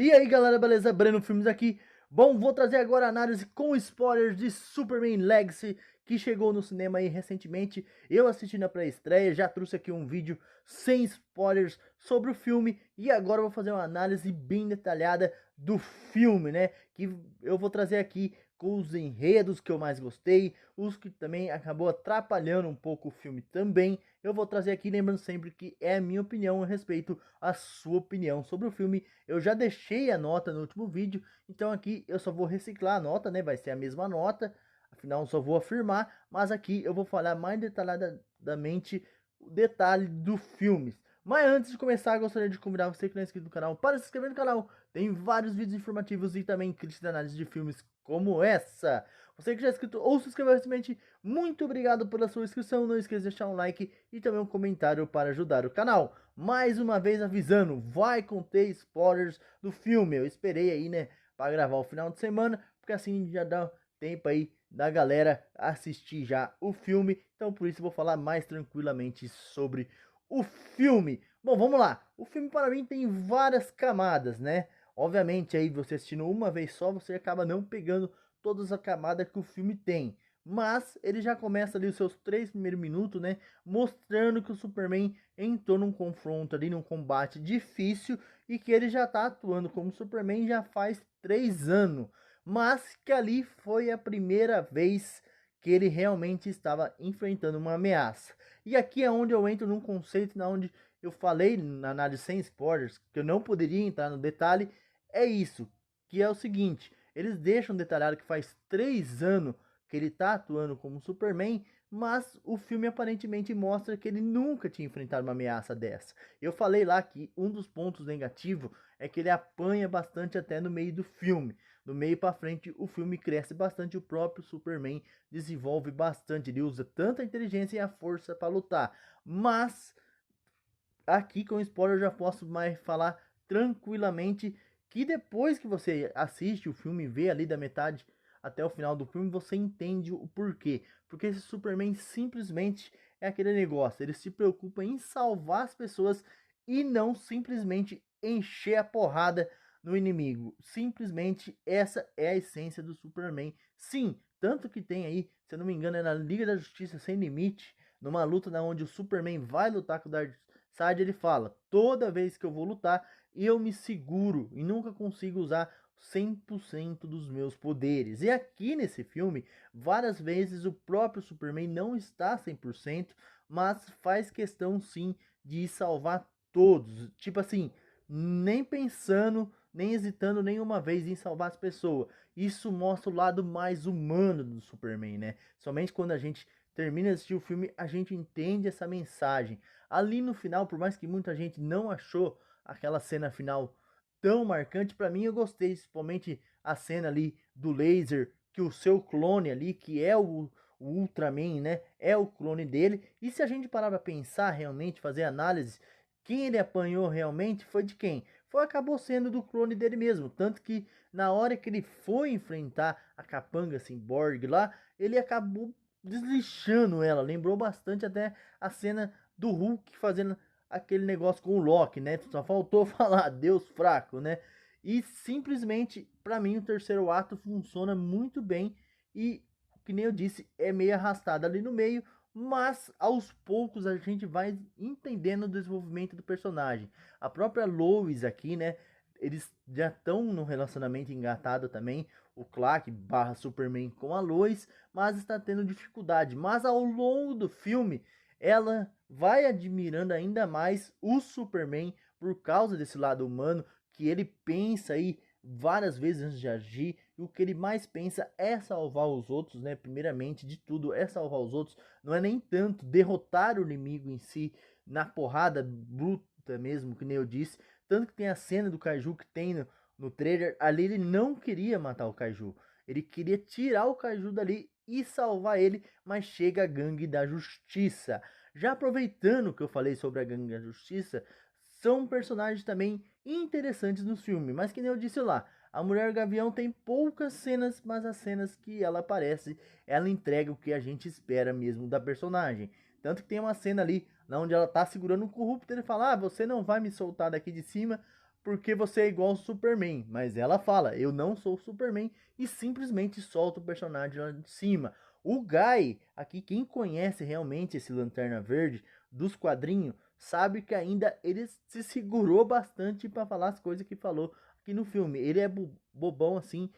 E aí galera, beleza? Breno Filmes aqui. Bom, vou trazer agora a análise com spoilers de Superman Legacy, que chegou no cinema aí recentemente. Eu assisti na pré-estreia, já trouxe aqui um vídeo sem spoilers sobre o filme. E agora eu vou fazer uma análise bem detalhada do filme, né? Que eu vou trazer aqui com os enredos que eu mais gostei, os que também acabou atrapalhando um pouco o filme também. Eu vou trazer aqui, lembrando sempre que é a minha opinião a respeito à sua opinião sobre o filme. Eu já deixei a nota no último vídeo, então aqui eu só vou reciclar a nota, né? Vai ser a mesma nota, afinal eu só vou afirmar, mas aqui eu vou falar mais detalhadamente o detalhe do filme. Mas antes de começar, gostaria de convidar você que não é inscrito no canal para se inscrever no canal. Tem vários vídeos informativos e também críticas de análise de filmes como essa. Você que já é inscrito ou se inscreveu recentemente, muito obrigado pela sua inscrição. Não esqueça de deixar um like e também um comentário para ajudar o canal. Mais uma vez avisando, vai conter spoilers do filme. Eu esperei aí, né, para gravar o final de semana, porque assim já dá tempo aí da galera assistir já o filme. Então por isso eu vou falar mais tranquilamente sobre o filme. Bom, vamos lá. O filme para mim tem várias camadas, né? Obviamente aí você assistindo uma vez só, você acaba não pegando todas as camadas que o filme tem. Mas ele já começa ali os seus 3 primeiros minutos, né? Mostrando que o Superman entrou num confronto ali, num combate difícil. E que ele já tá atuando como Superman já faz 3 anos. Mas que ali foi a primeira vez que ele realmente estava enfrentando uma ameaça. E aqui é onde eu entro num conceito na onde eu falei na análise sem spoilers, que eu não poderia entrar no detalhe, é isso, que é o seguinte, eles deixam detalhado que faz 3 anos que ele tá atuando como Superman, mas o filme aparentemente mostra que ele nunca tinha enfrentado uma ameaça dessa. Eu falei lá que um dos pontos negativos é que ele apanha bastante até no meio do filme. Do meio para frente o filme cresce bastante, o próprio Superman desenvolve bastante, ele usa tanta inteligência e a força para lutar. Mas aqui com spoiler eu já posso mais falar tranquilamente que depois que você assiste o filme e vê ali da metade até o final do filme, você entende o porquê. Porque esse Superman simplesmente é aquele negócio, ele se preocupa em salvar as pessoas e não simplesmente encher a porrada no inimigo. Simplesmente essa é a essência do Superman. Sim, tanto que tem aí, se eu não me engano, é na Liga da Justiça Sem Limite, numa luta na onde o Superman vai lutar com o Darkseid, ele fala: toda vez que eu vou lutar, eu me seguro e nunca consigo usar 100% dos meus poderes. E aqui nesse filme, várias vezes o próprio Superman não está 100%, mas faz questão sim de salvar todos. Tipo assim, nem pensando, nem hesitando nenhuma vez em salvar as pessoas. Isso mostra o lado mais humano do Superman, né? Somente quando a gente termina de assistir o filme, a gente entende essa mensagem. Ali no final, por mais que muita gente não achou aquela cena final tão marcante, para mim eu gostei, principalmente a cena ali do laser, que o seu clone ali, que é o Ultraman, né, é o clone dele. E se a gente parar para pensar realmente, fazer análise, quem ele apanhou realmente foi de quem? Foi, acabou sendo do clone dele mesmo, tanto que na hora que ele foi enfrentar a Capanga Cyborg lá, ele acabou deslixando ela. Lembrou bastante até a cena do Hulk fazendo aquele negócio com o Loki, né? Só faltou falar Deus fraco, né? E simplesmente, para mim, o terceiro ato funciona muito bem e, que nem eu disse, é meio arrastado ali no meio, mas aos poucos a gente vai entendendo o desenvolvimento do personagem. A própria Lois aqui, né? Eles já estão no relacionamento engatado também, o Clark barra Superman com a Lois, mas está tendo dificuldade. Mas ao longo do filme, ela vai admirando ainda mais o Superman por causa desse lado humano, que ele pensa aí várias vezes antes de agir, e o que ele mais pensa é salvar os outros, né? Primeiramente de tudo é salvar os outros, não é nem tanto derrotar o inimigo em si na porrada bruta mesmo, que nem eu disse. Tanto que tem a cena do Kaiju que tem no trailer, ali ele não queria matar o Kaiju, ele queria tirar o Kaiju dali e salvar ele, mas chega a Gangue da Justiça. Já aproveitando que eu falei sobre a Gangue da Justiça, são personagens também interessantes no filme, mas que nem eu disse lá, a Mulher Gavião tem poucas cenas, mas as cenas que ela aparece, ela entrega o que a gente espera mesmo da personagem. Tanto que tem uma cena ali, onde ela tá segurando um corrupto, ele fala: ah, você não vai me soltar daqui de cima, porque você é igual ao Superman. Mas ela fala, eu não sou o Superman, e simplesmente solta o personagem lá de cima. O Guy, aqui quem conhece realmente esse Lanterna Verde dos quadrinhos, sabe que ainda ele se segurou bastante para falar as coisas que falou aqui no filme. Ele é bobão assim,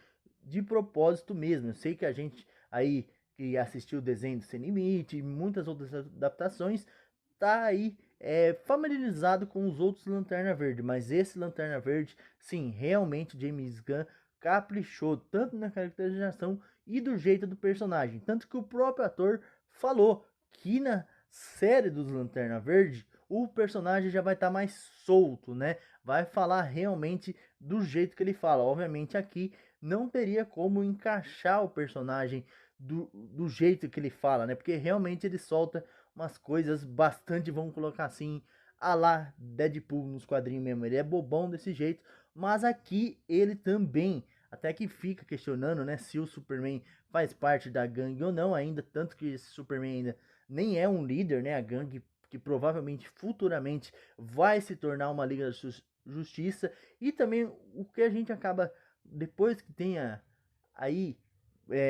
de propósito mesmo. Eu sei que a gente aí que assistiu o desenho do Sem Limite e muitas outras adaptações, tá aí familiarizado com os outros Lanterna Verde, mas esse Lanterna Verde, sim, realmente James Gunn caprichou tanto na caracterização e do jeito do personagem, tanto que o próprio ator falou que na série dos Lanterna Verde o personagem já vai estar mais solto, né? Vai falar realmente do jeito que ele fala. Obviamente aqui não teria como encaixar o personagem do jeito que ele fala, né? Porque realmente ele solta umas coisas bastante, vamos colocar assim, a lá Deadpool nos quadrinhos mesmo. Ele é bobão desse jeito, mas aqui ele também, até que fica questionando, né, se o Superman faz parte da gangue ou não ainda, tanto que esse Superman ainda nem é um líder, né, a gangue que provavelmente futuramente vai se tornar uma Liga da Justiça. E também o que a gente acaba, depois que tenha aí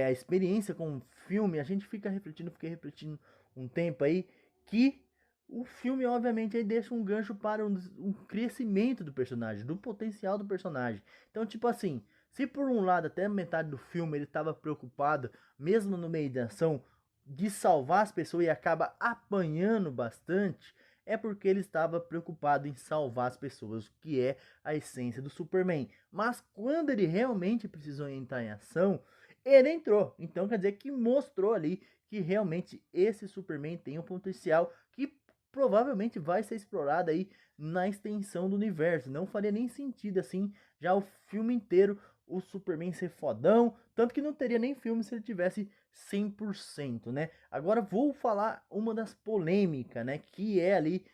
a experiência com o filme, a gente fiquei refletindo um tempo aí, que o filme obviamente aí deixa um gancho para um crescimento do personagem, do potencial do personagem. Então, tipo assim, se por um lado até metade do filme ele estava preocupado, mesmo no meio da ação, de salvar as pessoas e acaba apanhando bastante, é porque ele estava preocupado em salvar as pessoas, que é a essência do Superman. Mas quando ele realmente precisou entrar em ação, ele entrou. Então quer dizer que mostrou ali que realmente esse Superman tem um potencial que provavelmente vai ser explorado aí na extensão do universo. Não faria nem sentido assim já o filme inteiro o Superman ser fodão, tanto que não teria nem filme se ele tivesse 100%, né? Agora vou falar uma das polêmicas, né, que é ali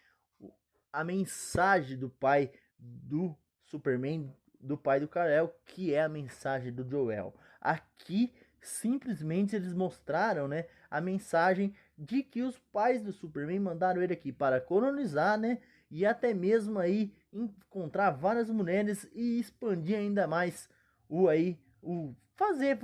a mensagem do pai do Superman, do pai do Kal-El, que é a mensagem do Jor-El. Aqui simplesmente eles mostraram, né, a mensagem de que os pais do Superman mandaram ele aqui para colonizar, né, e até mesmo aí encontrar várias mulheres e expandir ainda mais o fazer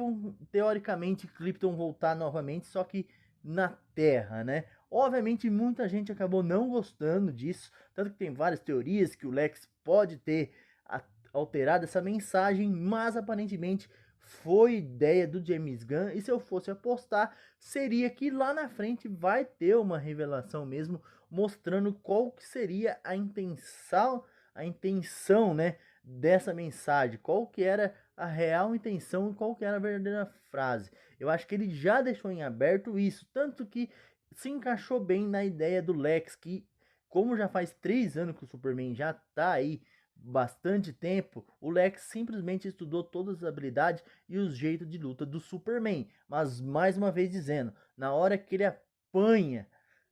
teoricamente Krypton voltar novamente, só que na Terra, né? Obviamente muita gente acabou não gostando disso, tanto que tem várias teorias que o Lex pode ter alterado essa mensagem, mas aparentemente foi ideia do James Gunn, e se eu fosse apostar, seria que lá na frente vai ter uma revelação mesmo, mostrando qual que seria a intenção, né, dessa mensagem, qual que era a real intenção e qual que era a verdadeira frase. Eu acho que ele já deixou em aberto isso, tanto que se encaixou bem na ideia do Lex, que como já faz 3 anos que o Superman já tá aí bastante tempo, o Lex simplesmente estudou todas as habilidades e os jeitos de luta do Superman. Mas mais uma vez dizendo, na hora que ele apanha,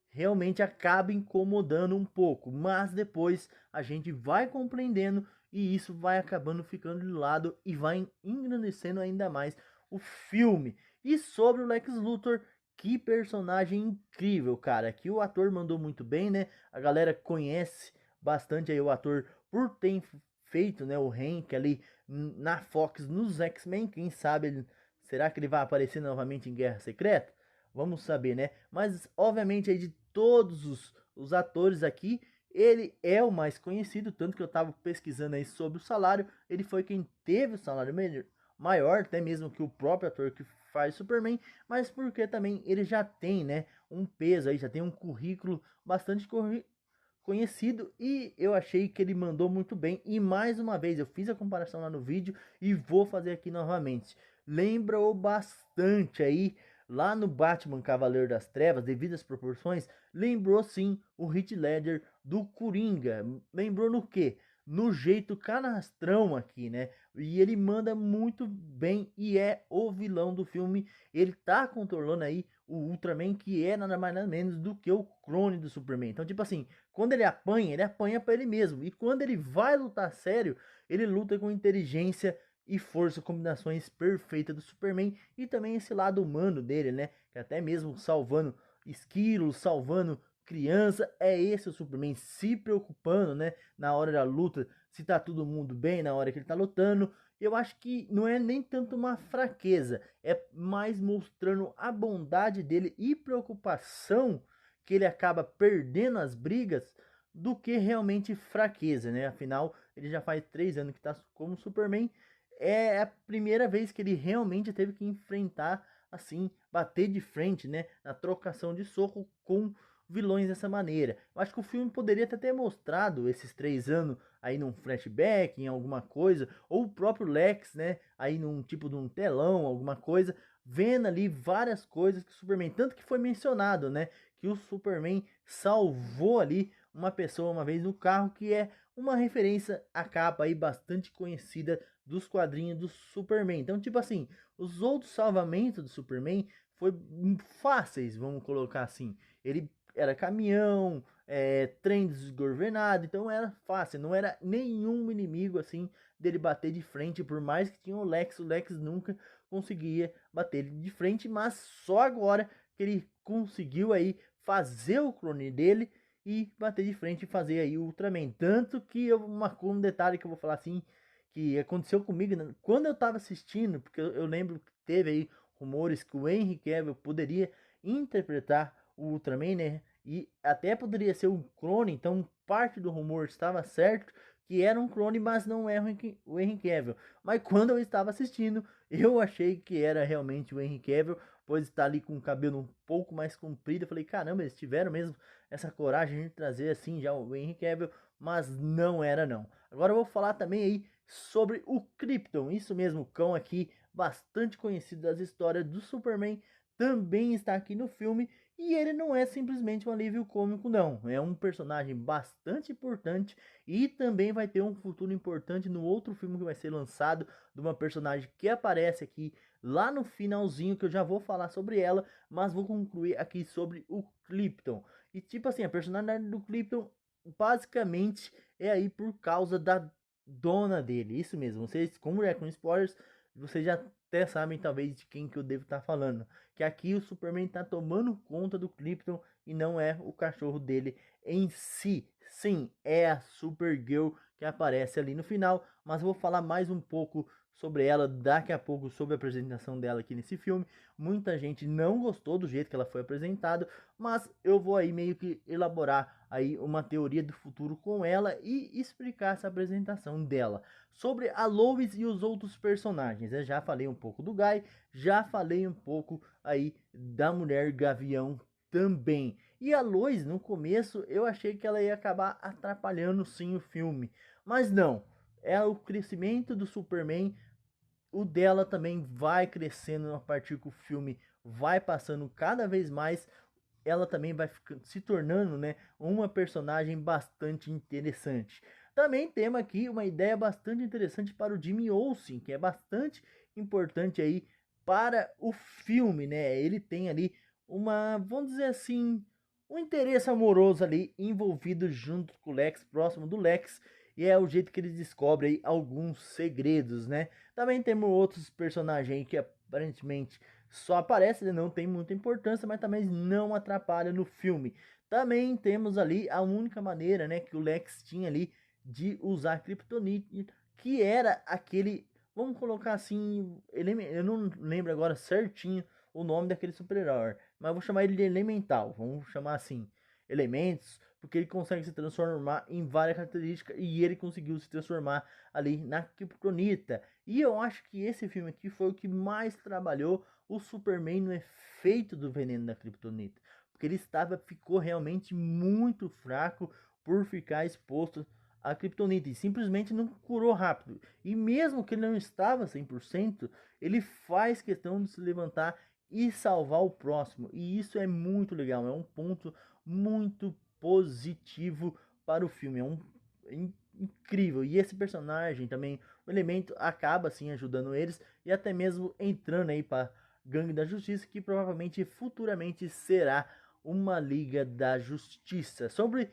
realmente acaba incomodando um pouco, mas depois a gente vai compreendendo e isso vai acabando ficando de lado e vai engrandecendo ainda mais o filme. E sobre o Lex Luthor, que personagem incrível, cara, que o ator mandou muito bem, né? A galera conhece bastante aí o ator por ter feito, né, o Hank ali na Fox nos X-Men, quem sabe será que ele vai aparecer novamente em Guerra Secreta? Vamos saber, né? Mas obviamente aí de todos os atores aqui, ele é o mais conhecido, tanto que eu tava pesquisando aí sobre o salário, ele foi quem teve o salário maior, até mesmo que o próprio ator que faz Superman, mas porque também ele já tem, né, um peso aí, já tem um currículo bastante conhecido, e eu achei que ele mandou muito bem. E mais uma vez eu fiz a comparação lá no vídeo e vou fazer aqui novamente. Lembra-o bastante aí lá no Batman Cavaleiro das Trevas, devido às proporções, lembrou sim o Heath Ledger do Coringa. Lembrou no quê? No jeito canastrão aqui, né? E ele manda muito bem e é o vilão do filme. Ele tá controlando aí o Ultraman, que é nada mais nada menos do que o clone do Superman. Então, tipo assim, quando ele apanha para ele mesmo. E quando ele vai lutar sério, ele luta com inteligência e força, combinações perfeitas do Superman. E também esse lado humano dele, né? Que até mesmo salvando esquilos, salvando criança. É esse o Superman se preocupando, né, na hora da luta, se tá todo mundo bem na hora que ele tá lutando. Eu acho que não é nem tanto uma fraqueza, é mais mostrando a bondade dele e preocupação que ele acaba perdendo as brigas do que realmente fraqueza, né? Afinal, ele já faz 3 anos que tá como Superman. É a primeira vez que ele realmente teve que enfrentar, assim, bater de frente, né? Na trocação de soco com vilões dessa maneira. Eu acho que o filme poderia até ter mostrado esses 3 anos aí num flashback, em alguma coisa, ou o próprio Lex, né? Aí num tipo de um telão, alguma coisa, vendo ali várias coisas que o Superman, tanto que foi mencionado, né? Que o Superman salvou ali uma pessoa uma vez no carro, que é uma referência à capa aí bastante conhecida dos quadrinhos do Superman. Então, tipo assim, os outros salvamentos do Superman foi fáceis, vamos colocar assim. Ele era caminhão, trem desgovernado, então era fácil, não era nenhum inimigo assim dele bater de frente, por mais que tinha o Lex nunca conseguia bater de frente, mas só agora que ele conseguiu aí fazer o clone dele e bater de frente e fazer aí o Ultraman. Tanto que um detalhe que eu vou falar assim, que aconteceu comigo, né? Quando eu tava assistindo, porque eu lembro que teve aí rumores que o Henry Cavill poderia interpretar o Ultraman, né? E até poderia ser um clone, então parte do rumor estava certo que era um clone, mas não é o Henry Cavill. Mas quando eu estava assistindo, eu achei que era realmente o Henry Cavill, pois está ali com o cabelo um pouco mais comprido. Eu falei, caramba, eles tiveram mesmo essa coragem de trazer assim já o Henry Cavill, mas não era não. Agora eu vou falar também aí sobre o Krypton, isso mesmo, o cão aqui, bastante conhecido das histórias do Superman, também está aqui no filme. E ele não é simplesmente um alívio cômico, não. É um personagem bastante importante e também vai ter um futuro importante no outro filme que vai ser lançado, de uma personagem que aparece aqui lá no finalzinho, que eu já vou falar sobre ela, mas vou concluir aqui sobre o Krypton. E tipo assim, a personalidade do Krypton basicamente é aí por causa da dona dele. Isso mesmo, vocês, como é com spoilers, vocês já até sabem talvez de quem que eu devo estar falando. Que aqui o Superman está tomando conta do Krypton e não é o cachorro dele em si. Sim, é a Supergirl que aparece ali no final, mas eu vou falar mais um pouco sobre ela daqui a pouco, sobre a apresentação dela aqui nesse filme. Muita gente não gostou do jeito que ela foi apresentada, mas eu vou aí meio que elaborar aí uma teoria do futuro com ela e explicar essa apresentação dela. Sobre a Lois e os outros personagens, eu já falei um pouco do Guy, já falei um pouco aí da Mulher Gavião também. E a Lois, no começo, eu achei que ela ia acabar atrapalhando sim o filme, mas não. É o crescimento do Superman, o dela também vai crescendo a partir que o filme vai passando cada vez mais. Ela também vai se tornando, né, uma personagem bastante interessante. Também temos aqui uma ideia bastante interessante para o Jimmy Olsen, que é bastante importante aí para o filme, né? Ele tem ali uma, vamos dizer assim, um interesse amoroso ali envolvido junto com o Lex, próximo do Lex, e é o jeito que eles descobrem aí alguns segredos, né? Também temos outros personagens que aparentemente só aparece, né? Não tem muita importância, mas também não atrapalha no filme. Também temos ali a única maneira, né, que o Lex tinha ali de usar Kryptonite, que era aquele, vamos colocar assim, eu não lembro agora certinho o nome daquele super-herói, mas eu vou chamar ele de Elemental, vamos chamar assim, elementos, porque ele consegue se transformar em várias características e ele conseguiu se transformar ali na Kryptonita. E eu acho que esse filme aqui foi o que mais trabalhou o Superman no efeito do veneno da Kryptonita, porque ele ficou realmente muito fraco por ficar exposto à Kryptonita e simplesmente não curou rápido. E mesmo que ele não estava 100%, ele faz questão de se levantar e salvar o próximo. E isso é muito legal, é um ponto muito positivo para o filme. Incrível. E esse personagem também, o elemento acaba assim ajudando eles e até mesmo entrando aí para Gangue da Justiça, que provavelmente futuramente será uma Liga da Justiça. Sobre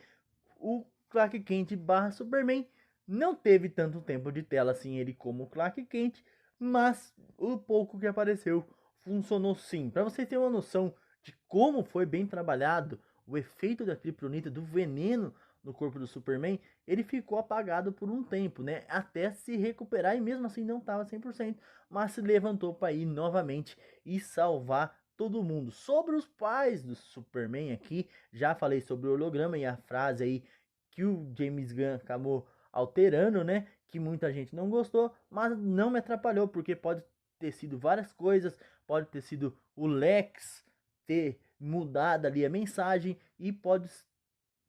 o Clark Kent barra Superman, não teve tanto tempo de tela assim ele como o Clark Kent, mas o pouco que apareceu funcionou sim. Para vocês terem uma noção de como foi bem trabalhado o efeito da kryptonita, do veneno no corpo do Superman, ele ficou apagado por um tempo, né? Até se recuperar, e mesmo assim não estava 100%, mas se levantou para ir novamente e salvar todo mundo. Sobre os pais do Superman aqui, já falei sobre o holograma e a frase aí que o James Gunn acabou alterando, né? Que muita gente não gostou, mas não me atrapalhou, porque pode ter sido várias coisas, pode ter sido o Lex ter mudado ali a mensagem e pode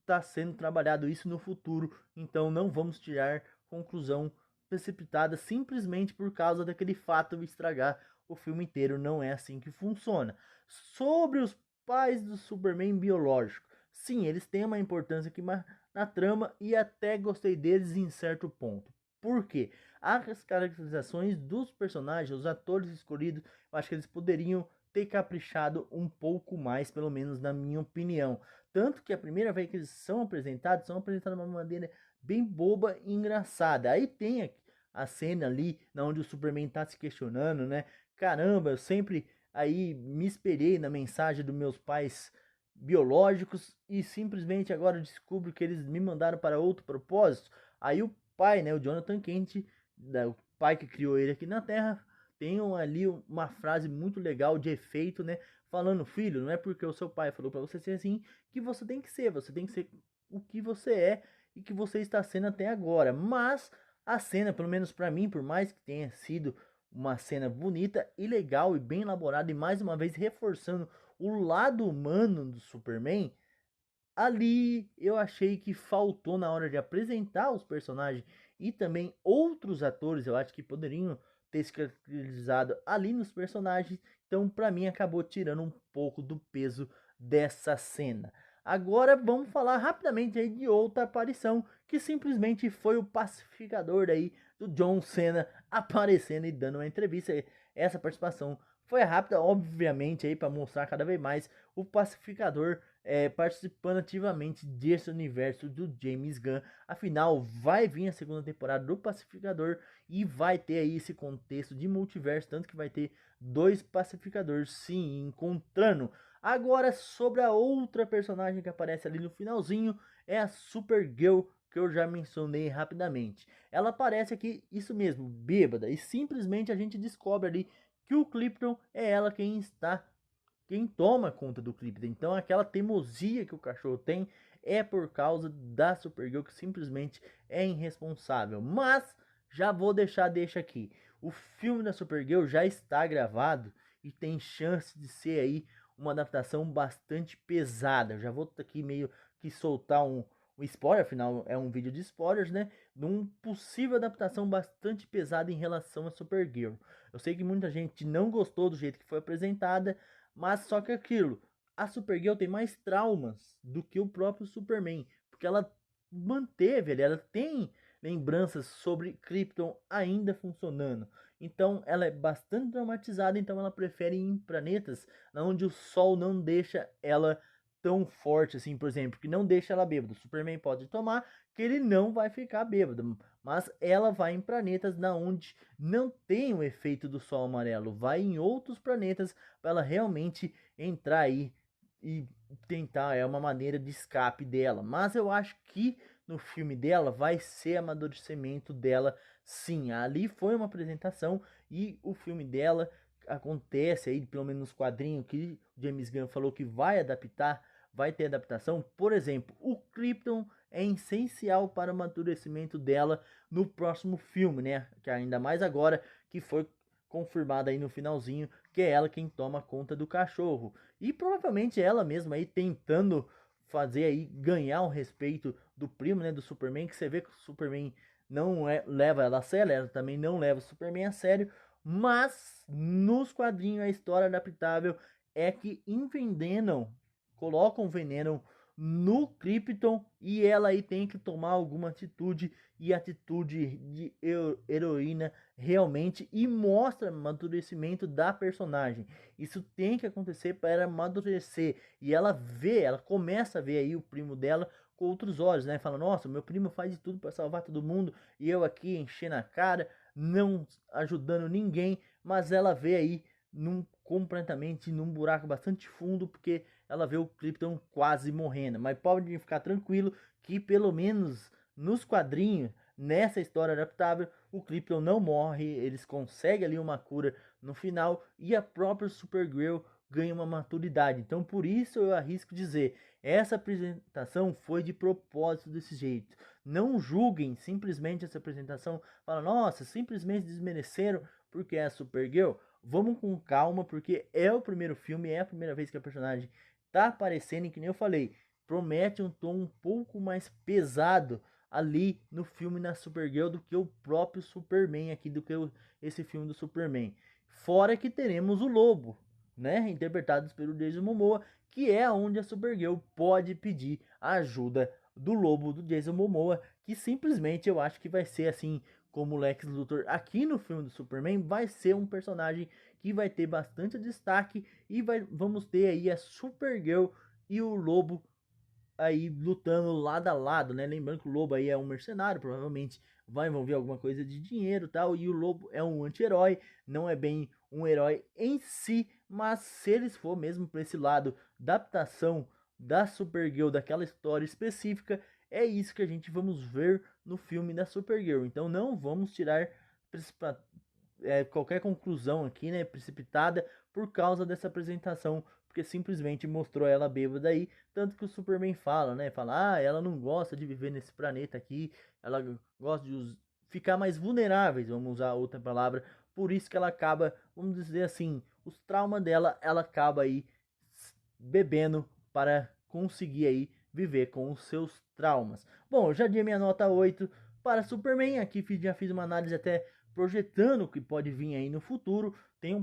estar sendo trabalhado isso no futuro, então não vamos tirar conclusão precipitada simplesmente por causa daquele fato estragar o filme inteiro. Não é assim que funciona. Sobre os pais do Superman biológico, sim, eles têm uma importância aqui na trama e até gostei deles em certo ponto. Por quê? As caracterizações dos personagens, os atores escolhidos, eu acho que eles poderiam ter caprichado um pouco mais, pelo menos na minha opinião. Tanto que a primeira vez que eles são apresentados de uma maneira bem boba e engraçada. Aí tem a cena ali onde o Superman tá se questionando, né? Caramba, eu sempre aí me espelhei na mensagem dos meus pais biológicos e simplesmente agora eu descubro que eles me mandaram para outro propósito. Aí o pai, né, o Jonathan Kent, o pai que criou ele aqui na Terra, tem ali uma frase muito legal de efeito, né? Falando, filho, não é porque o seu pai falou para você ser assim que você tem que ser o que você é e que você está sendo até agora. Mas a cena, pelo menos para mim, por mais que tenha sido uma cena bonita e legal e bem elaborada e mais uma vez reforçando o lado humano do Superman, ali eu achei que faltou na hora de apresentar os personagens e também outros atores, eu acho que poderiam ter se caracterizado ali nos personagens. Então, para mim, acabou tirando um pouco do peso dessa cena. Agora vamos falar rapidamente aí de outra aparição, que simplesmente foi o pacificador aí do John Cena aparecendo e dando uma entrevista. Essa participação foi rápida, obviamente, aí para mostrar cada vez mais o pacificador participando ativamente desse universo do James Gunn. Afinal, vai vir a segunda temporada do Pacificador e vai ter aí esse contexto de multiverso, tanto que vai ter dois pacificadores se encontrando. Agora, sobre a outra personagem que aparece ali no finalzinho, é a Supergirl, que eu já mencionei rapidamente. Ela aparece aqui, isso mesmo, bêbada, e simplesmente a gente descobre ali que o Krypton é ela quem toma conta do Krypton. Então aquela teimosia que o cachorro tem é por causa da Supergirl, que simplesmente é irresponsável. Mas já vou deixa aqui. O filme da Supergirl já está gravado e tem chance de ser aí uma adaptação bastante pesada. Eu já vou aqui meio que soltar um spoiler, afinal é um vídeo de spoilers, né? De uma possível adaptação bastante pesada em relação a Supergirl. Eu sei que muita gente não gostou do jeito que foi apresentada, mas só que aquilo, a Supergirl tem mais traumas do que o próprio Superman, porque ela manteve ali, ela tem lembranças sobre Krypton ainda funcionando. Então ela é bastante traumatizada, então ela prefere ir em planetas onde o sol não deixa ela tão forte assim, por exemplo, que não deixa ela bêbada. O Superman pode tomar que ele não vai ficar bêbado, mas ela vai em planetas na onde não tem o efeito do sol amarelo, vai em outros planetas para ela realmente entrar aí e tentar, é uma maneira de escape dela. Mas eu acho que no filme dela vai ser amadurecimento dela, sim. Ali foi uma apresentação e o filme dela acontece aí, pelo menos nos quadrinhos que o James Gunn falou que vai adaptar, vai ter adaptação. Por exemplo, o Krypton é essencial para o amadurecimento dela no próximo filme, né? Que ainda mais agora que foi confirmada aí no finalzinho que é ela quem toma conta do cachorro. E provavelmente ela mesma aí tentando fazer aí ganhar o respeito do primo, né, do Superman, que você vê que o Superman não leva ela a sério, ela também não leva o Superman a sério, mas nos quadrinhos a história adaptável é que envenenam, colocam veneno no Krypton e ela aí tem que tomar alguma atitude, e atitude de heroína realmente, e mostra o amadurecimento da personagem. Isso tem que acontecer para amadurecer, e ela começa a ver aí o primo dela com outros olhos, né? Fala, nossa, meu primo faz de tudo para salvar todo mundo e eu aqui enchendo a cara, não ajudando ninguém. Mas ela vê aí completamente num buraco bastante fundo, porque ela vê o Krypton quase morrendo. Mas pode ficar tranquilo que pelo menos nos quadrinhos, nessa história adaptável, o Krypton não morre, eles conseguem ali uma cura no final e a própria Supergirl ganha uma maturidade. Então por isso eu arrisco dizer, essa apresentação foi de propósito desse jeito. Não julguem simplesmente essa apresentação, fala, nossa, simplesmente desmereceram porque é a Supergirl. Vamos com calma, porque é o primeiro filme, é a primeira vez que a personagem tá aparecendo, e que nem eu falei, promete um tom um pouco mais pesado ali no filme na Supergirl do que o próprio Superman aqui, do que esse filme do Superman. Fora que teremos o Lobo, né, interpretados pelo Jason Momoa, que é onde a Supergirl pode pedir a ajuda do Lobo, do Jason Momoa, que simplesmente eu acho que vai ser assim como o Lex Luthor aqui no filme do Superman, vai ser um personagem que vai ter bastante destaque e vamos ter aí a Supergirl e o Lobo aí lutando lado a lado, né? Lembrando que o Lobo aí é um mercenário, provavelmente vai envolver alguma coisa de dinheiro e tal, e o Lobo é um anti-herói, não é bem um herói em si, mas se eles for mesmo para esse lado da adaptação da Supergirl, daquela história específica, é isso que a gente vamos ver no filme da Supergirl. Então não vamos tirar qualquer conclusão aqui, né, precipitada por causa dessa apresentação, porque simplesmente mostrou ela bêbada aí, tanto que o Superman fala, né, fala, ela não gosta de viver nesse planeta aqui, ela gosta de ficar mais vulneráveis, vamos usar outra palavra, por isso que ela acaba, vamos dizer assim, os traumas dela, ela acaba aí bebendo para conseguir aí viver com os seus traumas. Bom, eu já dei minha nota 8 para Superman, aqui já fiz uma análise até projetando o que pode vir aí no futuro, tem um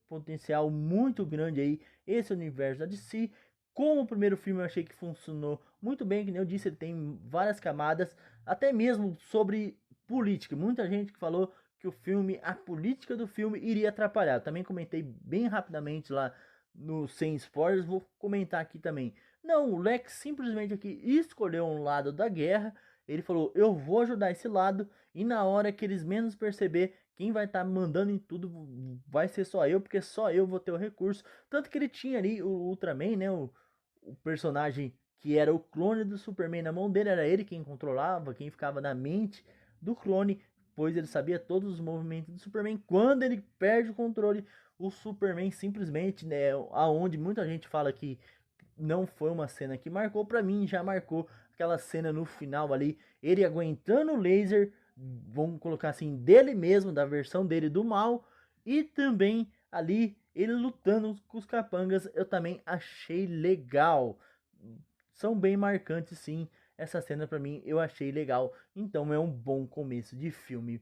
potencial muito grande aí esse universo da DC. Como o primeiro filme eu achei que funcionou muito bem, que nem eu disse, ele tem várias camadas, até mesmo sobre política. Muita gente que falou que o filme, a política do filme iria atrapalhar. Eu também comentei bem rapidamente lá no Sem Spoilers, vou comentar aqui também. Não, o Lex simplesmente aqui escolheu um lado da guerra, ele falou, eu vou ajudar esse lado, e na hora que eles menos perceber, quem vai estar mandando em tudo vai ser só eu, porque só eu vou ter o recurso. Tanto que ele tinha ali o Ultraman, né, o personagem que era o clone do Superman na mão dele, era ele quem controlava, quem ficava na mente do clone, pois ele sabia todos os movimentos do Superman. Quando ele perde o controle, o Superman simplesmente, né, aonde muita gente fala que não foi uma cena que marcou, pra mim já marcou aquela cena no final ali, ele aguentando o laser, vamos colocar assim, dele mesmo, da versão dele do mal, e também ali ele lutando com os capangas, eu também achei legal. São bem marcantes sim, essa cena pra mim eu achei legal, então é um bom começo de filme.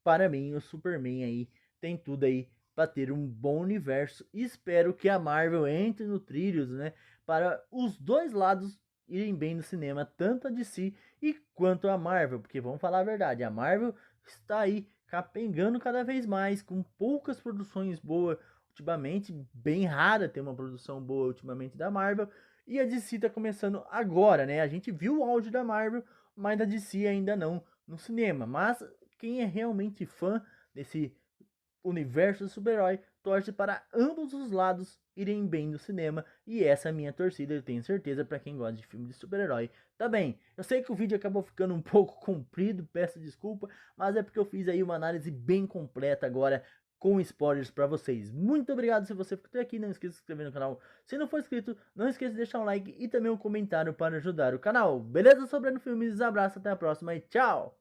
Para mim o Superman aí tem tudo aí para ter um bom universo. Espero que a Marvel entre no trilhos, né, para os dois lados irem bem no cinema, tanto a DC e quanto a Marvel, porque vamos falar a verdade, a Marvel está aí capengando cada vez mais, com poucas produções boas ultimamente, bem rara ter uma produção boa ultimamente da Marvel, e a DC está começando agora, né? A gente viu o áudio da Marvel, mas a DC ainda não no cinema, mas quem é realmente fã desse universo do super-herói torce para ambos os lados irem bem no cinema, e essa é a minha torcida, eu tenho certeza, para quem gosta de filme de super-herói. Tá bem, eu sei que o vídeo acabou ficando um pouco comprido, peço desculpa, mas é porque eu fiz aí uma análise bem completa agora, com spoilers para vocês. Muito obrigado se você ficou até aqui, não esqueça de se inscrever no canal se não for inscrito, não esqueça de deixar um like e também um comentário para ajudar o canal. Beleza? Sobrando Filmes, abraço, até a próxima e tchau!